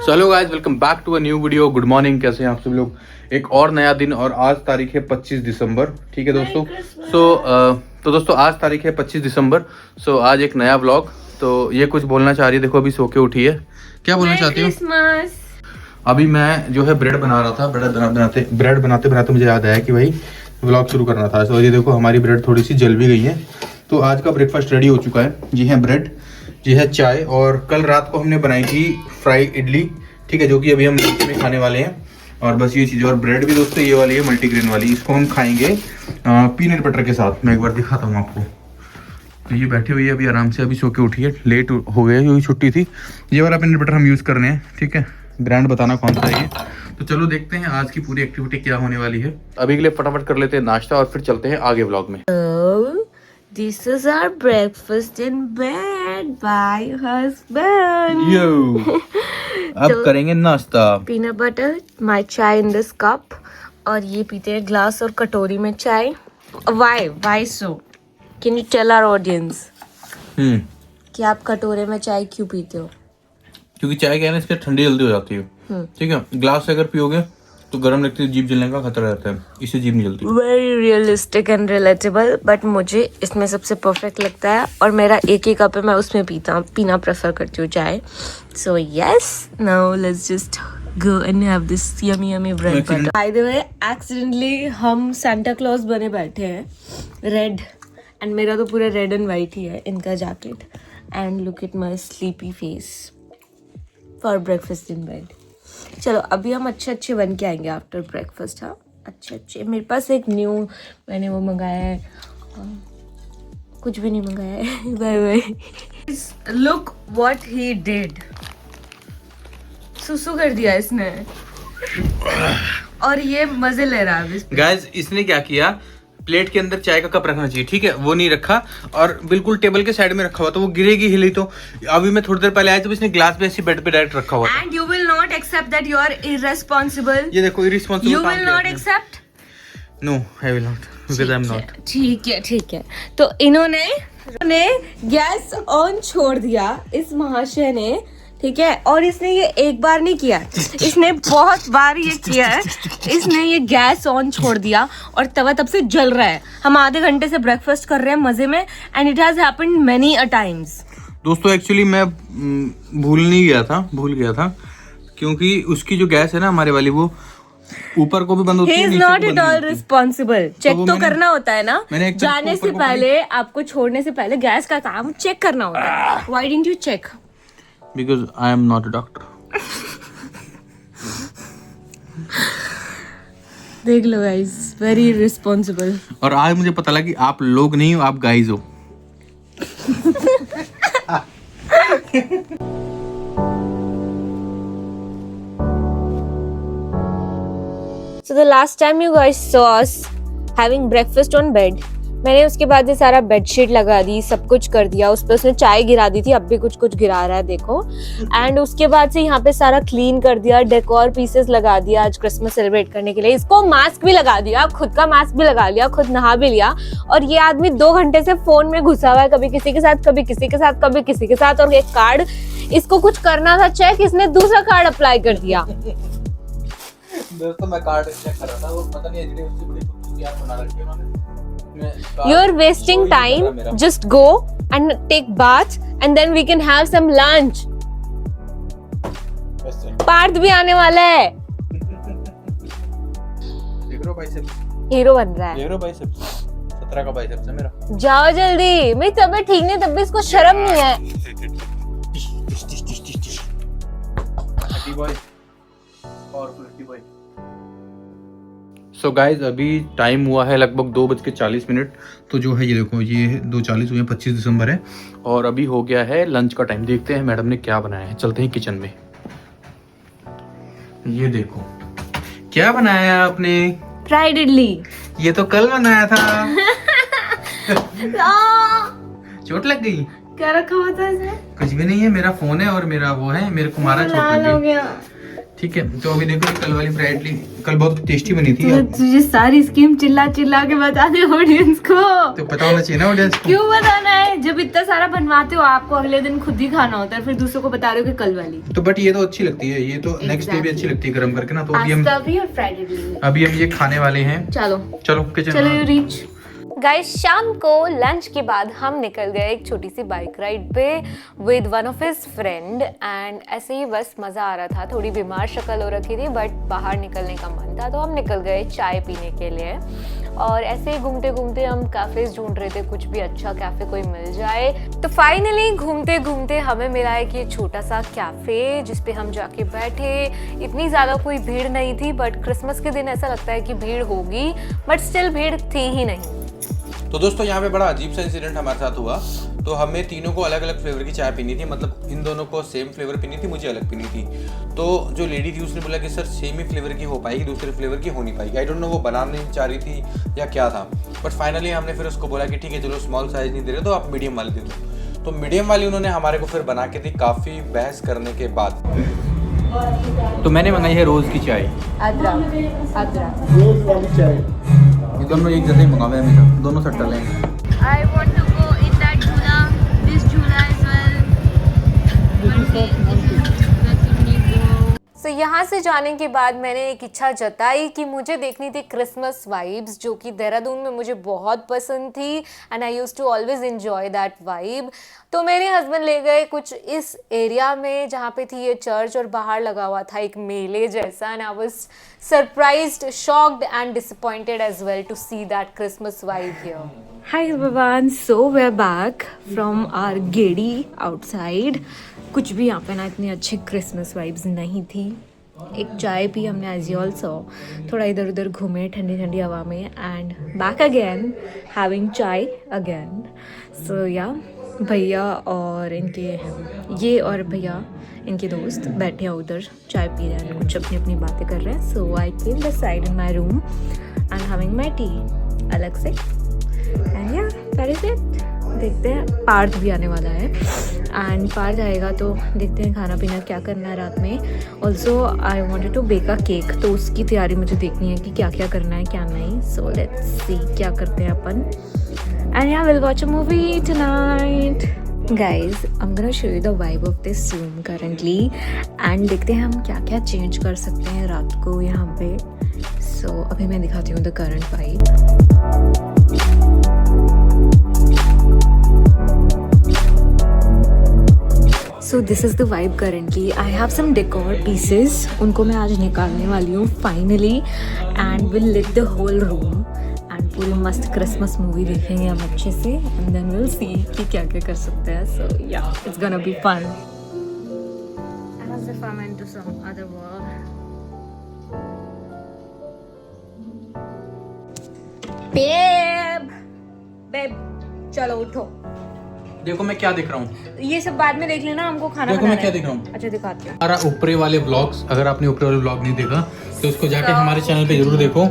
Hello guys, welcome back to a new video. Good morning, कैसे हैं आप सब लोग। एक और नया दिन और आज तारीख है 25 दिसंबर। ठीक है दोस्तों। तो दोस्तों आज तारीख है 25 दिसंबर। आज एक नया व्लॉग। तो ये कुछ बोलना चाह रही है, देखो अभी सो के उठी है। क्या बोलना चाहती हो? अभी मैं जो है ब्रेड बना रहा था। ब्रेड बनाते बनाते मुझे याद आया कि भाई व्लॉग शुरू करना था। तो ये देखो हमारी ब्रेड थोड़ी सी जल भी गई है। तो आज का ब्रेकफास्ट रेडी हो चुका है। जी है ब्रेड, जी है चाय, और कल रात को हमने बनाई थी फ्राई इडली। ठीक है, जो कि अभी हम लंच में खाने वाले हैं। और बस ये चीज़, और ब्रेड भी दोस्तों ये वाली है मल्टीग्रेन वाली। इसको हम खाएंगे पीनट बटर के साथ। मैं एक बार दिखाता हूँ आपको। तो ये बैठी हुई है अभी आराम से, अभी सो के उठी है। लेट हो गया क्योंकि छुट्टी थी। ये वाला पीनट बटर हम यूज़ कर रहे हैं। ठीक है, ब्रांड बताना कौन सा है ये। तो चलो देखते हैं आज की पूरी एक्टिविटी क्या होने वाली है। अभी के लिए फटाफट कर लेते हैं नाश्ता और फिर चलते हैं आगे व्लॉग में। This is our breakfast in bed by husband. यो अब करेंगे नाश्ता। Peanut butter, my chai in this cup. और ये पीते हैं ग्लास और कटोरी में चाय। Why so? Can you tell our audience? कि आप कटोरे में चाय क्यों पीते हो? क्योंकि चाय क्या है ना, इसके ठंडी जल्दी हो जाती है। ठीक है, ग्लास से अगर पियोगे तो गर्म लगती है, जीभ जलने का खतरा रहता है, इससे जीभ नहीं जलती। Very realistic and relatable, but मुझे इसमें सबसे परफेक्ट लगता है और मेरा एक ही कप है, मैं उसमें पीना प्रेफर करती हूँ चाय। So yes, now let's just go and have this yummy yummy bread butter. By the way, accidentally हम सांता क्लॉज बने बैठे हैं, रेड, एंड मेरा तो पूरा रेड एंड वाइट ही है इनका jacket. And look at my sleepy face for breakfast in bed. चलो अभी हम अच्छे बन के आएंगे आफ्टर ब्रेकफास्ट। हाँ, अच्छे। मेरे पास एक न्यू, मैंने वो मंगाया है, कुछ भी नहीं मंगाया है। Bye bye. Look what he did, सुसु कर दिया इसने और ये मजे ले रहा है। गाइस, इसने क्या किया, प्लेट के अंदर चाय का कप रखना चाहिए, ठीक है, वो नहीं रखा और बिल्कुल टेबल के साइड में रखा हुआ, तो वो गिरेगी हिली। तो अभी मैं थोड़ी देर पहले आया तो इसने ग्लास पे ऐसे बेड पे डायरेक्ट रखा हुआ। And you will not accept that you are irresponsible. ये देखो, irresponsible. You will not accept. No, I will not, because I am not. ठीक है। तो इन्होंने गैस ऑन छोड़ दिया इस महाशय ने, ठीक है, और इसने ये एक बार नहीं किया, इसने बहुत बार ये किया है। इसने ये गैस ऑन छोड़ दिया और तवा तब से जल रहा है। हम आधे घंटे से ब्रेकफास्ट कर रहे हैं मजे में, and it has happened many a times. दोस्तों एक्चुअली मैं भूल गया था क्योंकि उसकी जो गैस है ना हमारे वाली, वो ऊपर को भी बंद होती है, नीचे not at all responsible. Check तो करना होता है ना, जाने से पहले, आपको छोड़ने से पहले गैस का काम चेक करना होता है। Why didn't you check? Because I am not a doctor. देख लो गाइस, वेरी रिस्पॉन्सिबल। और आज मुझे पता लगा कि आप लोग नहीं हो, आप गाइज हो। So the last time you guys saw us having breakfast on bed, मैंने उसके बाद ये सारा बेडशीट लगा दी, सब कुछ कर दिया, उस पर उसने चाय गिरा दी थी, अब भी कुछ गिरा रहा है देखो। एंड उसके बाद से यहाँ पे सारा क्लीन कर दिया, डेकोर पीसेस लगा दिया आज क्रिसमस सेलिब्रेट करने के लिए। इसको मास्क भी लगा दिया, खुद का मास्क भी लगा लिया, खुद नहा भी लिया। और ये आदमी 2 घंटे से फोन में घुसा हुआ है, कभी किसी के साथ, कभी किसी के साथ, कभी किसी के साथ। और एक कार्ड, इसको कुछ करना था चेक, इसने दूसरा कार्ड अप्लाई कर दिया। दोस्तों मैं कार्ड चेक कर रहा था, वो पता नहीं एचडीएफसी बड़ी खूबसूरत बना रखी है उन्होंने। You're wasting time. Just go and take bath and then we can have some lunch. Partha भी आने वाला है। देख रहे हो बाइसेप्स, हीरो बन रहा है। देख रहे हो बाइसेप्स, 17 का बाइसेप्स है मेरा। जाओ जल्दी, मेरी तबीयत ठीक नहीं, तब भी इसको शर्म नहीं है। हट्टी बॉय, पावरफुल हट्टी बॉय। सो गाइज, अभी टाइम हुआ है लगभग 2:40। तो जो है ये देखो, ये 2:40 हुए, 25 दिसंबर है और अभी हो गया है लंच का टाइम। देखते हैं मैडम ने क्या बनाया है, चलते हैं किचन में। ये देखो क्या बनाया है आपने। फ्राइड इडली। ये तो कल बनाया था। चोट लग गई? क्या रखा हुआ था इसमें? कुछ भी नहीं है, मेरा फोन है और मेरा वो है, मेरे को मारा, चोट लग गई। ठीक है, तो अभी देखो कल वाली फ्राइड इडली कल बहुत टेस्टी बनी थी। तुझे सारी स्कीम चिल्ला चिल्ला के बता दे ऑडियंस को। तो पता होना चाहिए ना ऑडियंस को। क्यों बताना है, जब इतना सारा बनवाते हो आपको अगले दिन खुद ही खाना होता है, फिर दूसरों को बता रहे हो कि कल वाली। तो बट ये तो अच्छी लगती है, ये तो नेक्स्ट डे भी अच्छी लगती है गरम करके ना। तो अभी हम ये खाने वाले हैं। चलो चलो किचन। चलो यू रीच। गाइस शाम को लंच के बाद हम निकल गए एक छोटी सी बाइक राइड पे with one of his friend and ऐसे ही बस मज़ा आ रहा था। थोड़ी बीमार शक्ल हो रखी थी बट बाहर निकलने का मन था तो हम निकल गए चाय पीने के लिए। और ऐसे ही घूमते घूमते हम कैफ़ेज़ ढूंढ रहे थे, कुछ भी अच्छा कैफ़े कोई मिल जाए। तो फाइनली घूमते घूमते हमें मिला एक ये छोटा सा कैफ़े जिस पे हम जाके बैठे। इतनी ज़्यादा कोई भीड़ नहीं थी बट क्रिसमस के दिन ऐसा लगता है कि भीड़ होगी बट स्टिल भीड़ थी ही नहीं। तो दोस्तों यहाँ पे बड़ा अजीब सा इंसिडेंट हमारे साथ हुआ। तो हमें तीनों को अलग अलग फ्लेवर की चाय पीनी थी, मतलब इन दोनों को सेम फ्लेवर पीनी थी, मुझे अलग पीनी थी। तो जो लेडी थी उसने बोला कि सर सेम ही फ्लेवर की हो पाएगी, दूसरे फ्लेवर की हो नहीं पाएगी। आई डोंट नो वो बनाना नहीं चाह रही थी या क्या था, बट फाइनली हमने फिर उसको बोला कि ठीक है चलो स्मॉल साइज नहीं दे रहे तो आप मीडियम वाली दे दो। तो मीडियम वाली उन्होंने हमारे को फिर बना के दी काफ़ी बहस करने के बाद। तो मैंने मंगाई है रोज़ की चाय, रोज वाली चाय। ये दोनों एक जैसे ही मंगावे हैं हमेशा, दोनों सेट लेंगे। I want to go in that Jula, this Jula as well. So यहाँ से जाने के बाद मैंने एक इच्छा जताई कि मुझे देखनी थी क्रिसमस वाइब्स जो कि देहरादून में मुझे बहुत पसंद थी and I use to always enjoy that vibe. तो मेरे हस्बैंड ले गए कुछ इस एरिया में जहाँ पे थी ये चर्च और बाहर लगा हुआ था एक मेले जैसा and I was surprised, shocked and disappointed as well to see that Christmas vibe here. Hi everyone, so we're back from our गेड़ी आउटसाइड। कुछ भी यहाँ पे ना इतनी अच्छी क्रिसमस वाइब्स नहीं थी। एक चाय पी हमने एज यू ऑल सॉ, थोड़ा इधर उधर घूमे ठंडी ठंडी हवा में एंड बैक अगेन हैविंग चाय अगेन। सो या भैया और भैया इनके दोस्त बैठे हैं उधर चाय पी रहे हैं, कुछ अपनी अपनी बातें कर रहे हैं। So I came the side in my room and having my tea अलग से एंड या दैट इज इट। देखते हैं, पार्थ भी आने वाला है एंड पार्थ आएगा तो देखते हैं खाना पीना क्या करना है रात में। Also I wanted to bake a cake, तो उसकी तैयारी मुझे देखनी है कि क्या क्या करना है क्या नहीं। सो लेट्स सी क्या करते हैं अपन एंड या will watch a movie tonight. Guys I am gonna show you the vibe of this room currently and देखते हैं हम क्या क्या चेंज कर सकते हैं रात को यहाँ पे। सो अभी मैं दिखाती हूँ the current vibe. So this is the vibe currently. I have some decor pieces. उनको मैं आज निकालने वाली हूँ finally and we'll lit the whole room and पूरी मस्त क्रिसमस मूवी देखेंगे हम अच्छे से and then we'll see कि क्या क्या कर सकते हैं। So yeah, it's gonna be fun. As if I'm into some other world. Babe, चलो उठो। देखो मैं क्या दिख रहा हूँ, ये सब बाद में देख लेना, हमको खाना देखो मैं क्या दिख रहा हूँ। अच्छा दिखाते हैं हमारा ऊपरी वाले व्लॉग्स, अगर आपने ऊपरी वाले व्लॉग नहीं देखा तो उसको जाके हमारे चैनल पे जरूर देखो।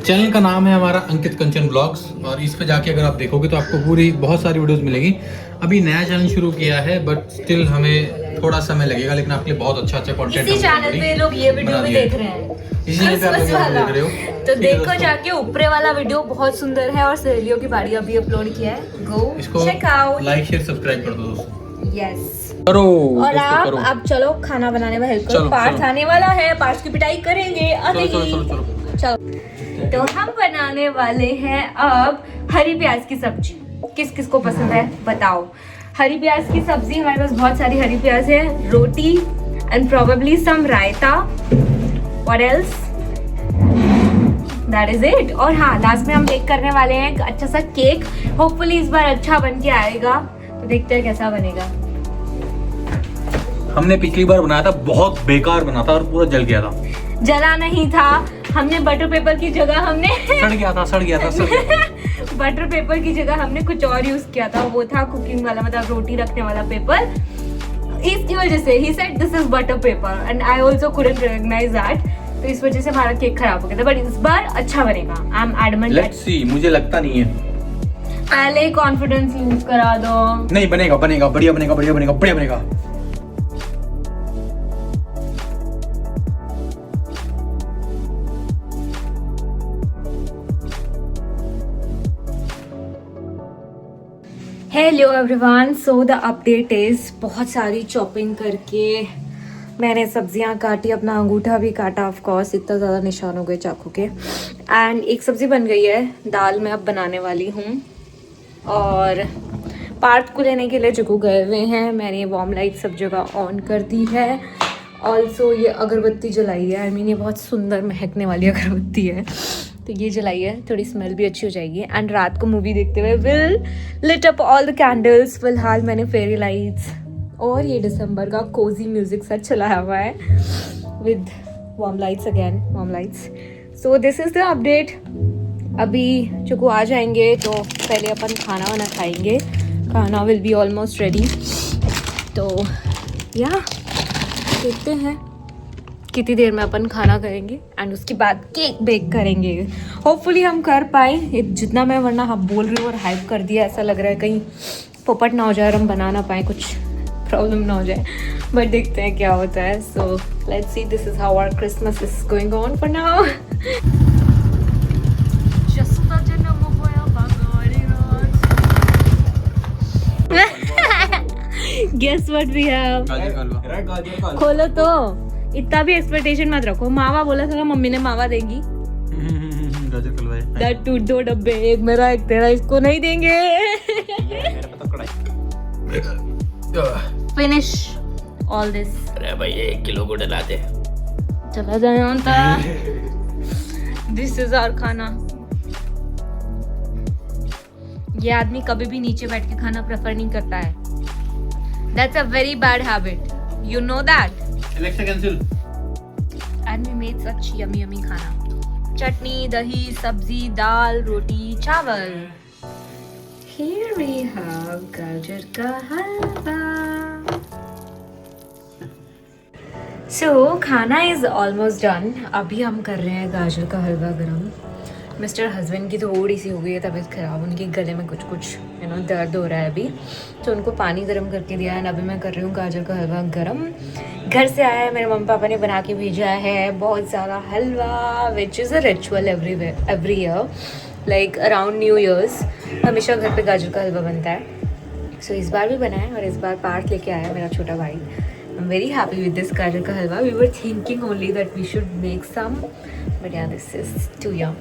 चैनल का नाम है हमारा अंकित कंचन ब्लॉग्स और इस पे जाके अगर आप देखोगे तो आपको पूरी बहुत सारी वीडियोस मिलेगी। अभी नया चैनल शुरू किया है बट स्टिल हमें थोड़ा समय लगेगा, लेकिन आपके लिए बहुत अच्छा कंटेंट इसी चैनल पे लोग ये वीडियो भी देख रहे हैं, इसी चैनल पे आप लोग देख रहे हो। तो देखो जाके ऊपरे वाला वीडियो बहुत सुंदर है और सहेलियों की बाड़ी अभी अपलोड किया है, गो इसको check out. Like share subscribe कर दो दोस्तों। यस करो और दोस्तों, आप करो। अब चलो खाना बनाने में हेल्प करो। चलो, पार्थ चलो। आने वाला है, पार्थ की पिटाई करेंगे अभी। चलो चलो चलो चलो। तो हम बनाने वाले हैं अब हरी प्याज की सब्जी। किस किस को पसंद है बताओ। हरी प्याज की सब्जी, हमारे पास बहुत सारी हरी प्याज है, roti and probably some raita. What else? That is it. और हाँ, लास्ट में हम बेक करने वाले हैं एक अच्छा सा केक। होपफुली इस बार अच्छा बन के आएगा, तो देखते हैं कैसा बनेगा। हमने पिछली बार बनाया था, बहुत बेकार बना था और पूरा जल गया था। जला नहीं था, हमने बटर पेपर की जगह हमने सड़ गया था बटर पेपर की जगह हमने कुछ और यूज किया था, वो था कुकिंग वाला, मतलब रोटी रखने वाला पेपर। इसकी वजह से ही said this is butter paper and I also couldn't recognise that, तो इस वजह से हमारा केक खराब हो गया था। बट इस बार अच्छा बनेगा, I am adamant. Let's see, मुझे लगता नहीं है। पहले ही कॉन्फिडेंस लूज करा दो। नहीं बनेगा, बढ़िया बनेगा। Hello everyone, so the update is बहुत सारी चॉपिंग करके मैंने सब्जियां काटी, अपना अंगूठा भी काटा। ऑफ कोर्स इतना ज़्यादा निशान हो गए चाकू के। एंड एक सब्ज़ी बन गई है, दाल मैं अब बनाने वाली हूँ। और पार्थ को लेने के लिए जुगू गए हुए हैं। मैंने वार्म लाइट सब जगह ऑन कर दी है। ऑल्सो ये अगरबत्ती जलाई है, आई मीन ये बहुत सुंदर महकने वाली अगरबत्ती है, तो ये जलाई है, थोड़ी स्मेल भी अच्छी हो जाएगी। एंड रात को मूवी देखते हुए will lit up all the candles. फिलहाल मैंने फेरी लाइट्स और ये दिसंबर का कोजी म्यूजिक सेट चलाया हुआ है with warm lights, again warm lights. So this is the update. अभी चुकू आ जाएंगे तो पहले अपन खाना वाना खाएंगे। खाना विल बी ऑलमोस्ट रेडी। तो या देखते हैं कितनी देर में अपन खाना करेंगे एंड उसके बाद केक बेक करेंगे। होपफुली हम कर पाए जितना मैं वरना हम बोल रही हूँ और हाइप कर दिया, ऐसा लग रहा है कहीं पोपट ना हो जाए और हम बना ना पाए, कुछ प्रॉब्लम ना हो जाए। बट देखते हैं क्या होता है। So let's see, this is how our Christmas is going on for now. Guess what we have? खोलो तो, इतना भी एक्सपेक्टेशन मत रखो। मावा बोला था, मम्मी ने मावा देंगी। गाजर का हलवा है। That two, 2 डब्बे, एक मेरा एक तेरा, इसको नहीं देंगे। Finish all this. अरे भाई 1 किलो को डला दे। चला जाए अंता। This is our खाना। ये आदमी कभी भी नीचे बैठ के खाना प्रेफर नहीं करता है। That's a very bad habit. You know that? Alexa cancel. And we made such yummy yummy खाना। चटनी, दही, सब्जी, दाल, रोटी, चावल। Here we have गाजर का हलवा। So खाना is almost done। अभी हम कर रहे हैं गाजर का हलवा गरम। मिस्टर हस्बैंड की थोड़ी सी हो गई है तबीयत ख़राब, उनके गले में कुछ दर्द हो रहा है अभी, तो उनको पानी गर्म करके दिया है। अभी मैं कर रही हूँ गाजर का हलवा गरम। घर से आया है, मेरे मम्मी पापा ने बना के भेजा है बहुत ज़्यादा halwa, which is a ritual every year, like around new years हमेशा घर पे गाजर का हलवा बनता है। सो इस बार भी बना है और इस बार पार्थ लेके आया है मेरा छोटा भाई। I am very happy with this गाजर का हलवा। We were thinking only that we should make some, but ya this is too yum.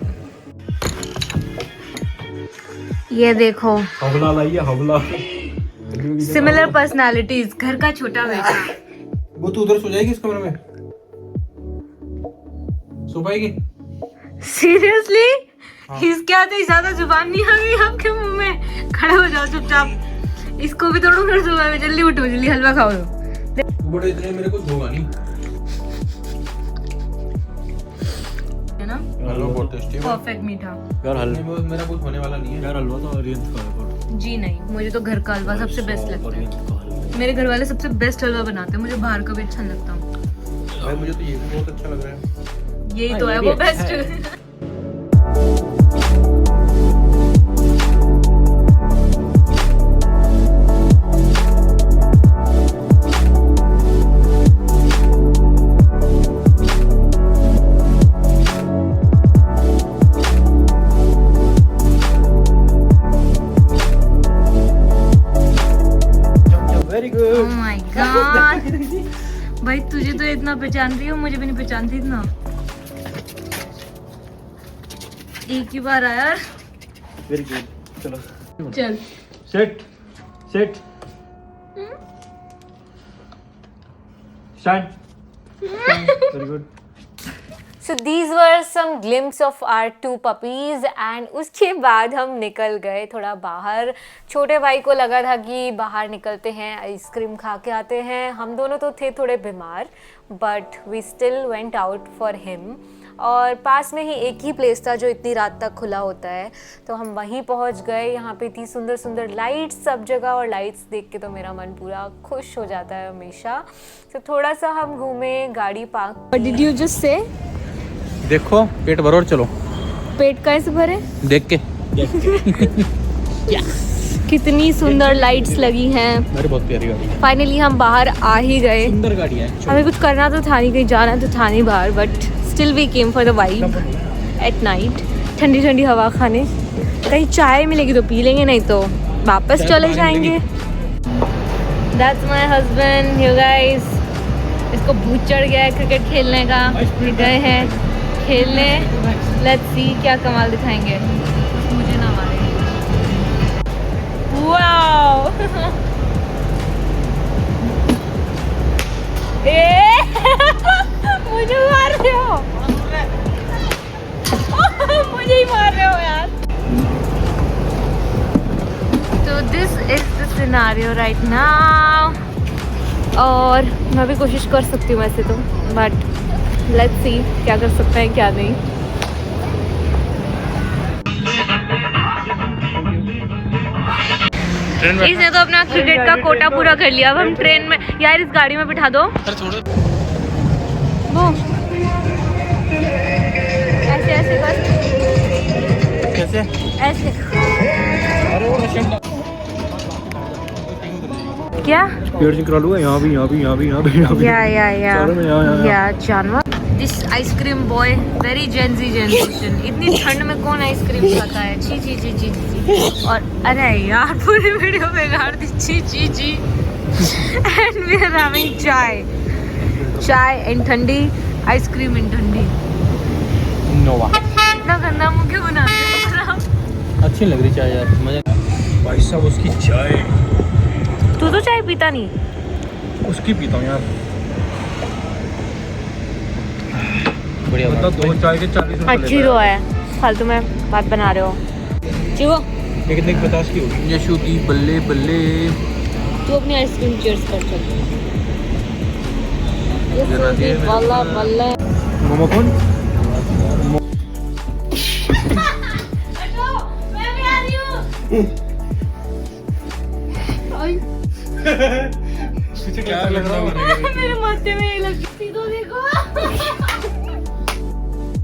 ये देखो, हवला लाइए, हवला। सिमिलर पर्सनालिटीज, घर का छोटा बेटा। वो तू उधर सो जाएगी इस कमरे में? सो पाएगी? सीरियसली? हाँ। इसके आते ज्यादा जुबान नहीं आ गई आपके मुंह में? खड़े हो जाओ चुपचाप। इसको भी तोड़ो फिर सुबह में। जल्दी उठो, जल्दी हलवा खाओ। बड़े इतने मेरे कुछ होगा नहीं है ना? हलवा बहुत टेस्टी है। परफेक्ट मीठा। यार हलवा मेरा कुछ होने वाला नहीं है यार। हलवा तो ओरियंस का है। जी नहीं, मुझे तो घर का हलवा सबसे बेस्ट लगता है। मेरे घर वाले सबसे बेस्ट हलवा बनाते हैं, मुझे बाहर का भी अच्छा लगता है। भाई मुझे तो ये भी बहुत अच्छा लग रहा है। यही तो है वो बेस्ट। Oh my God! भाई तुझे तो इतना पहचान रही हो, मुझे भी नहीं पहचानती इतना। एक ही बार आया। वेरी गुड, चलो चल set set stand. Very good. So these were some glimpse of our 2 puppies and उसके बाद हम निकल गए थोड़ा बाहर। छोटे भाई को लगा था कि बाहर निकलते हैं, आइसक्रीम खा के आते हैं। हम दोनों तो थे थोड़े बीमार, but we still went out for him. और पास में ही एक ही प्लेस था जो इतनी रात तक खुला होता है, तो हम वहीं पहुंच गए। यहाँ पे इतनी सुंदर सुंदर लाइट्स सब जगह, और लाइट्स देख के तो मेरा मन पूरा खुश हो जाता है हमेशा। तो थोड़ा सा हम घूमे, गाड़ी park. What did you just say? देखो पेट भरो और चलो। पेट कैसे भरे? देख के। कितनी सुंदर लाइट्स लगी हैं। अरे बहुत प्यारी गाड़ी है। फाइनली हम बाहर आ ही गए। सुंदर गाड़ी है। हमें कुछ करना तो था नहीं, कहीं जाना तो था नहीं बाहर, but still we came for the vibe at night. ठंडी ठंडी हवा खाने, कहीं चाय मिलेगी तो पी लेंगे, नहीं तो वापस चले जाएंगे। That's my husband, you guys. इसको भूत चढ़ गया है क्रिकेट खेलने का। ये गए हैं खेलने। Let's see क्या कमाल दिखाएंगे। मुझे ना मारे। Wow! मुझे मार रहे हो। मुझे ही मार रहे हो यार। So this is the scenario right now. और मैं भी कोशिश कर सकती हूँ वैसे तो, बट लेट्स सी क्या कर सकते हैं क्या नहीं। इसने तो अपना क्रिकेट का कोटा पूरा कर लिया। अब हम ट्रेन में, यार इस गाड़ी में बिठा दो। वो ऐसे ऐसे कर, कैसे ऐसे क्या पेड़ से करा लूँगा, यहाँ भी यहाँ भी यहाँ भी यहाँ भी यहाँ भी। या जानवर। This ice cream boy very Gen Z generation. इतनी ठंड में कौन आइसक्रीम खाता है? छी छी छी छी छी। और अरे यार पूरी वीडियो बिगाड़ दी। छी छी छी। एंड वी आर हैविंग चाय एंड ठंडी आइसक्रीम एंड ठंडी। नोवा इतना गंदा मुंह क्यों बनाते हो? अच्छी लग रही चाय यार, मजा। भाई साहब उसकी चाय, तू तो चाय पीता नहीं। उसकी पीता हूँ यार, बढ़िया। मतलब दो चाय के 40 रुपए। अच्छी रो है, फालतू में बात बना रहे हो। चिवो ये कितने की 50 की होगी? ये शूटी बल्ले बल्ले। तू अपनी आइसक्रीम चीयर्स कर सकती है। बल्ला बल्ला। मोमो कौन? मैं भी आ रही हूँ। पीछे क्या लग रहा है? मेरे माथे में ये लगती तो देखो।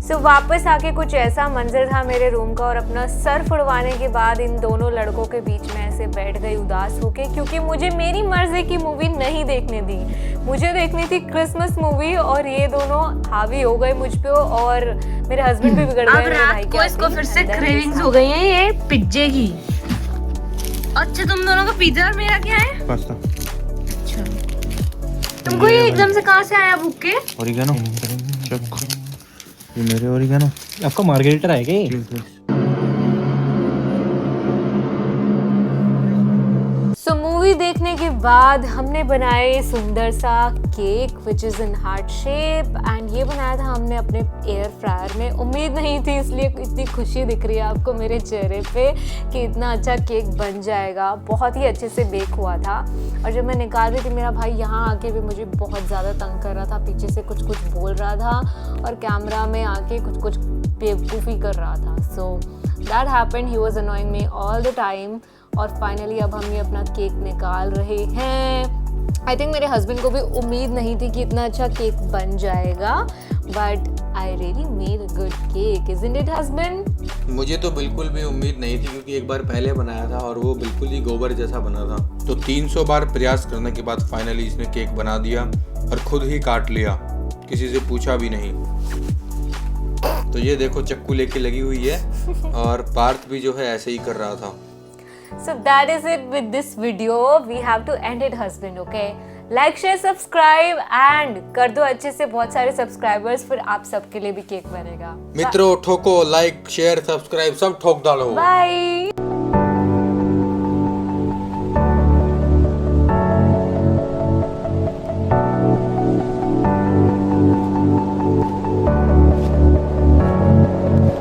सो वापस आके कुछ ऐसा मंजर था मेरे रूम का, और अपना सर फुड़वाने के बाद इन दोनों लड़कों के बीच में ऐसे बैठ गई उदास होके, क्योंकि मुझे मेरी मर्जी की मूवी नहीं देखने दी। मुझे देखनी थी क्रिसमस मूवी, और ये दोनों हावी हो गए मुझ पे, और मेरे हस्बैंड भी बिगड़ गए। अब रात को इसको फिर से क्रेविंग्स हो गई हैं ये पिज्जे की। अच्छा तुम दोनों का पिज्जा और मेरा क्या है? पास्ता। अच्छा तुमको ये एकदम से कहाँ से आया भूख के? ओरिगेनो। ये मेरे ओरिगेनो। आपका मार्गेरिटा है क्या? सो मूवी देखने के बाद हमने बनाया ये सुंदर सा cake which is in heart shape, and ये बनाया था हमने अपने एयर फ्रायर में। उम्मीद नहीं थी, इसलिए इतनी खुशी दिख रही है आपको मेरे चेहरे पे कि इतना अच्छा केक बन जाएगा। बहुत ही अच्छे से बेक हुआ था, और जब मैं निकाल रही थी मेरा भाई यहाँ आके भी मुझे बहुत ज़्यादा तंग कर रहा था। पीछे से कुछ कुछ बोल रहा था और कैमरा में आके कुछ कुछ बेवकूफ़ी कर रहा था। So that happened, he was annoying me all the time. और फाइनली अब हम ये अपना केक निकाल रहे हैं। आई थिंक मेरे हस्बैंड को भी उम्मीद नहीं थी कि इतना अच्छा केक बन जाएगा, but I really made a good cake, isn't it husband? मुझे तो बिल्कुल भी उम्मीद नहीं थी, क्योंकि एक बार पहले बनाया था और वो बिल्कुल ही गोबर जैसा बना था। तो 300 बार प्रयास करने के बाद फाइनली इसने केक बना दिया और खुद ही काट लिया, किसी से पूछा भी नहीं। तो ये देखो चक्कू लेके लगी हुई है, और पार्थ भी जो है ऐसे ही कर रहा था। So that is it with this video. We have to end it, husband. Okay? Like, share, subscribe and कर दो अच्छे से बहुत सारे सब्सक्राइबर्स, फिर आप सबके लिए भी केक बनेगा। मित्रों ठोको, लाइक शेयर सब्सक्राइब सब ठोक डालो। बाय।